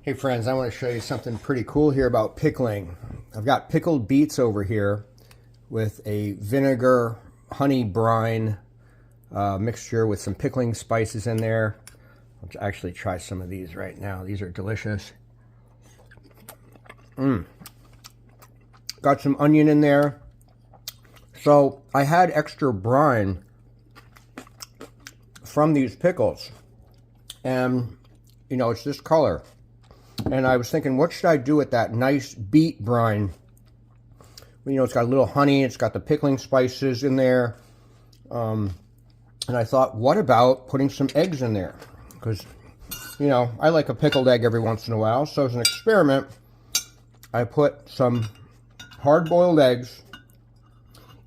Hey friends, I want to show you something pretty cool here about pickling. I've got pickled beets over here with a vinegar honey brine mixture with some pickling spices in there. I'll actually try some of these right now. These are delicious. Got some onion in there. So I had extra brine from these pickles, and you know, it's this color. And I was thinking, what should I do with that nice beet brine? You know, it's got a little honey, it's got the pickling spices in there. And I thought, what about putting some eggs in there? Because, you know, I like a pickled egg every once in a while. So as an experiment, I put some hard-boiled eggs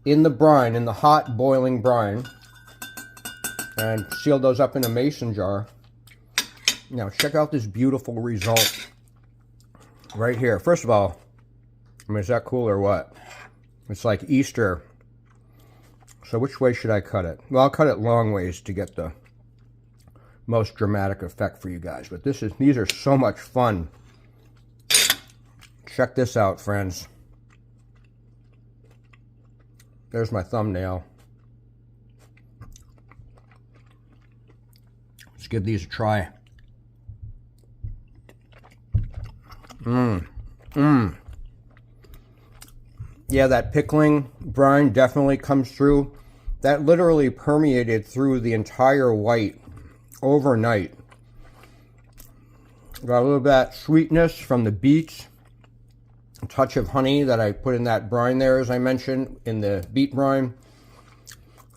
in the brine, in the hot boiling brine, and sealed those up in a mason jar. Now, check out this beautiful result right here. First of all, I mean, is that cool or what? It's like Easter. So which way should I cut it? Well, I'll cut it long ways to get the most dramatic effect for you guys. But these are so much fun. Check this out, friends. There's my thumbnail. Let's give these a try. Yeah, that pickling brine definitely comes through. That literally permeated through the entire white overnight. Got a little bit of that sweetness from the beets. A touch of honey that I put in that brine there, as I mentioned, in the beet brine.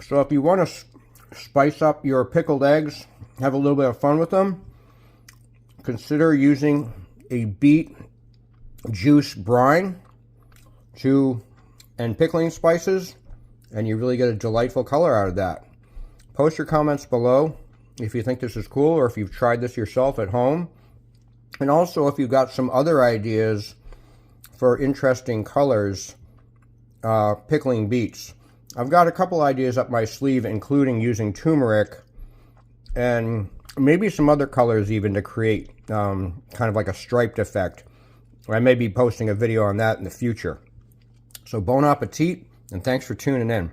So if you want to spice up your pickled eggs, have a little bit of fun with them, consider using a beet juice brine and pickling spices, and you really get a delightful color out of that. Post your comments below if you think this is cool or if you've tried this yourself at home, and also if you've got some other ideas for interesting colors pickling beets. I've got a couple ideas up my sleeve, including using turmeric and maybe some other colors even to create kind of like a striped effect. I may be posting a video on that in the future. So bon appetit, and thanks for tuning in.